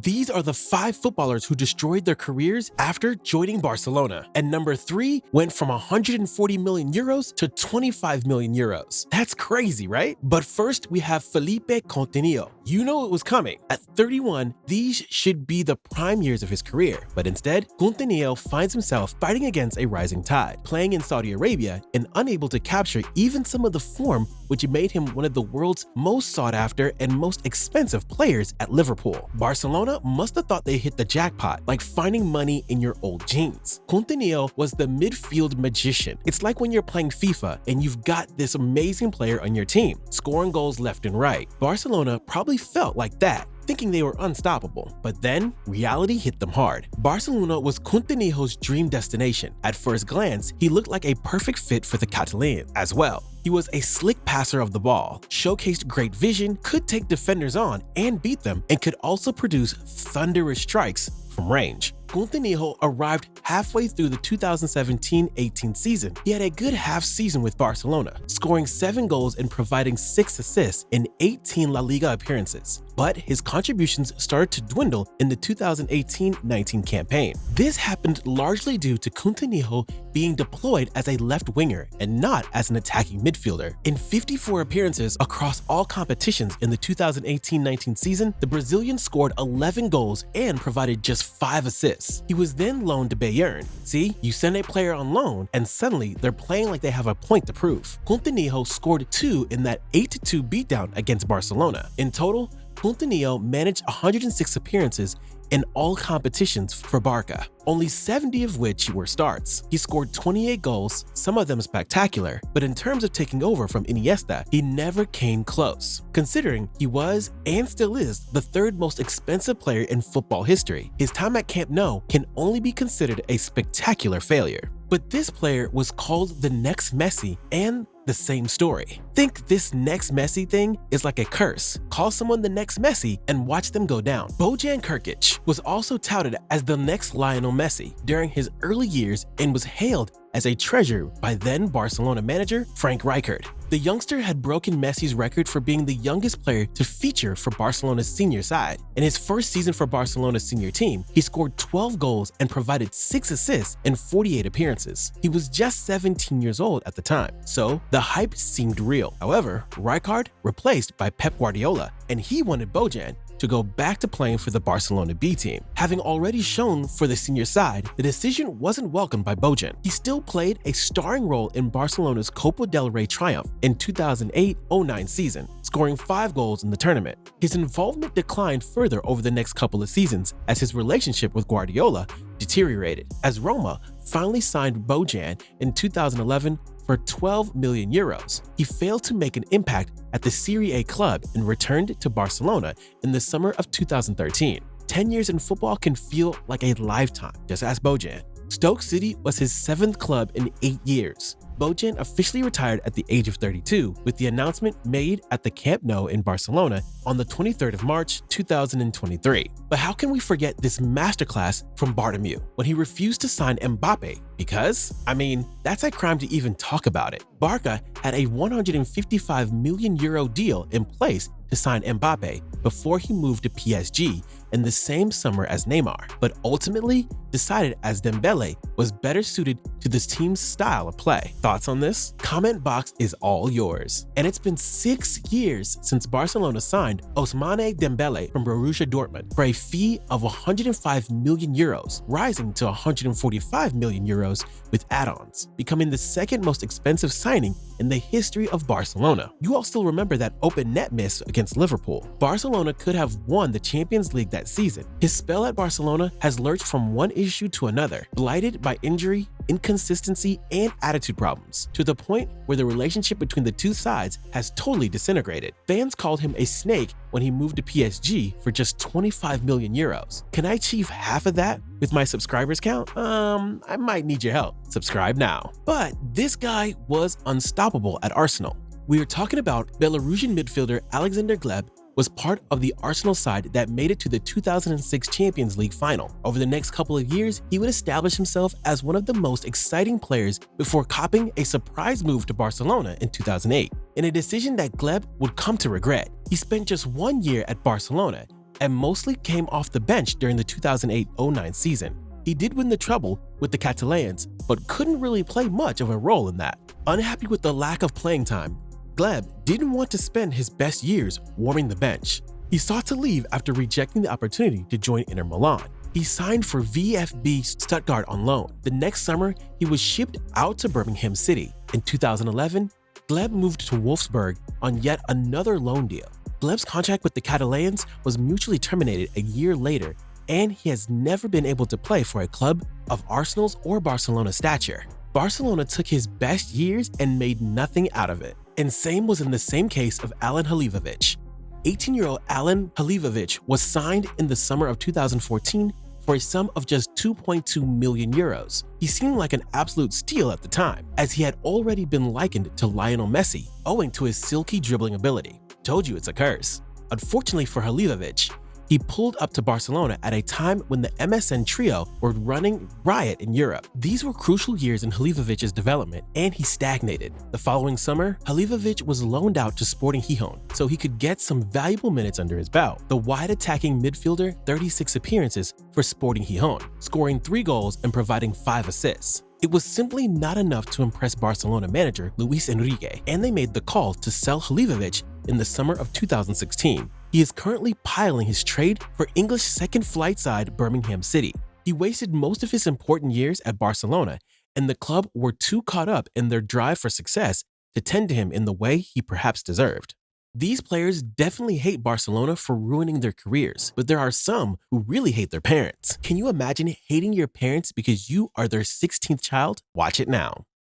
These are the 5 footballers who destroyed their careers after joining Barcelona. And number 3 went from 140 million euros to 25 million euros. That's crazy, right? But first, we have Philippe Coutinho. You know it was coming. At 31, these should be the prime years of his career. But instead, Coutinho finds himself fighting against a rising tide, playing in Saudi Arabia and unable to capture even some of the form which made him one of the world's most sought after and most expensive players at Liverpool. Barcelona must have thought they hit the jackpot, like finding money in your old jeans. Coutinho was the midfield magician. It's like when you're playing FIFA and you've got this amazing player on your team, scoring goals left and right. Barcelona probably felt like that, thinking they were unstoppable. But then, reality hit them hard. Barcelona was Coutinho's dream destination. At first glance, he looked like a perfect fit for the Catalan as well. He was a slick passer of the ball, showcased great vision, could take defenders on and beat them, and could also produce thunderous strikes from range. Coutinho arrived halfway through the 2017-18 season. He had a good half season with Barcelona, scoring 7 goals and providing 6 assists in 18 La Liga appearances. But his contributions started to dwindle in the 2018-19 campaign. This happened largely due to Coutinho being deployed as a left winger and not as an attacking midfielder. In 54 appearances across all competitions in the 2018-19 season, the Brazilian scored 11 goals and provided just 5 assists. He was then loaned to Bayern. See, you send a player on loan and suddenly they're playing like they have a point to prove. Coutinho scored 2 in that 8-2 beatdown against Barcelona. In total, Coutinho managed 106 appearances in all competitions for Barca, only 70 of which were starts. He scored 28 goals, some of them spectacular, but in terms of taking over from Iniesta, he never came close, considering he was and still is the 3rd most expensive player in football history. His time at Camp Nou can only be considered a spectacular failure. But this player was called the next Messi, and the same story. Think this next Messi thing is like a curse. Call someone the next Messi and watch them go down. Bojan Krkic was also touted as the next Lionel Messi during his early years and was hailed as a treasure by then Barcelona manager Frank Rijkaard. The youngster had broken Messi's record for being the youngest player to feature for Barcelona's senior side. In his first season for Barcelona's senior team, he scored 12 goals and provided 6 assists in 48 appearances. He was just 17 years old at the time, so the hype seemed real. However, Rijkaard replaced by Pep Guardiola, and he wanted Bojan to go back to playing for the Barcelona B team. Having already shown for the senior side, the decision wasn't welcomed by Bojan. He still played a starring role in Barcelona's Copa del Rey triumph in 2008-09 season, scoring 5 goals in the tournament. His involvement declined further over the next couple of seasons as his relationship with Guardiola deteriorated, as Roma finally signed Bojan in 2011 for 12 million euros. He failed to make an impact at the Serie A club and returned to Barcelona in the summer of 2013. 10 years in football can feel like a lifetime, just ask Bojan. Stoke City was his 7th club in 8 years. Bojan officially retired at the age of 32, with the announcement made at the Camp Nou in Barcelona on the 23rd of March 2023. But how can we forget this masterclass from Bartomeu when he refused to sign Mbappe? Because, I mean, that's a crime to even talk about it. Barca had a 155 million euro deal in place to sign Mbappe before he moved to PSG in the same summer as Neymar, but ultimately decided as Dembélé was better suited to this team's style of play. Thoughts on this? Comment box is all yours. And it's been 6 years since Barcelona signed Ousmane Dembélé from Borussia Dortmund for a fee of 105 million euros, rising to 145 million euros with add-ons, becoming the 2nd most expensive signing in the history of Barcelona. You all still remember that open net miss against Liverpool. Barcelona could have won the Champions League that season. His spell at Barcelona has lurched from one issue to another, blighted by injury, inconsistency, and attitude problems, to the point where the relationship between the two sides has totally disintegrated. Fans called him a snake when he moved to PSG for just 25 million euros. Can I achieve half of that with my subscribers count? I might need your help. Subscribe now. But this guy was unstoppable at Arsenal. We are talking about Belarusian midfielder Alexander Hleb, was part of the Arsenal side that made it to the 2006 Champions League final. Over the next couple of years, he would establish himself as one of the most exciting players before copping a surprise move to Barcelona in 2008, in a decision that Hleb would come to regret. He spent just 1 year at Barcelona and mostly came off the bench during the 2008-09 season. He did win the treble with the Catalans, but couldn't really play much of a role in that. Unhappy with the lack of playing time, Hleb didn't want to spend his best years warming the bench. He sought to leave after rejecting the opportunity to join Inter Milan. He signed for VfB Stuttgart on loan. The next summer, he was shipped out to Birmingham City. In 2011, Hleb moved to Wolfsburg on yet another loan deal. Hleb's contract with the Catalans was mutually terminated a year later, and he has never been able to play for a club of Arsenal's or Barcelona's stature. Barcelona took his best years and made nothing out of it. And same was in the same case of Alen Halilovic. 18-year-old Alen Halilovic was signed in the summer of 2014 for a sum of just 2.2 million euros. He seemed like an absolute steal at the time, as he had already been likened to Lionel Messi, owing to his silky dribbling ability. Told you it's a curse. Unfortunately for Halilovic, he pulled up to Barcelona at a time when the MSN trio were running riot in Europe. These were crucial years in Halivovic's development, and he stagnated. The following summer, Halilovic was loaned out to Sporting Gijón so he could get some valuable minutes under his belt. The wide-attacking midfielder 36 appearances for Sporting Gijón, scoring 3 goals and providing 5 assists. It was simply not enough to impress Barcelona manager Luis Enrique, and they made the call to sell Halilovic in the summer of 2016. He is currently piling his trade for English second flight side Birmingham City. He wasted most of his important years at Barcelona, and the club were too caught up in their drive for success to tend to him in the way he perhaps deserved. These players definitely hate Barcelona for ruining their careers, but there are some who really hate their parents. Can you imagine hating your parents because you are their 16th child? Watch it now.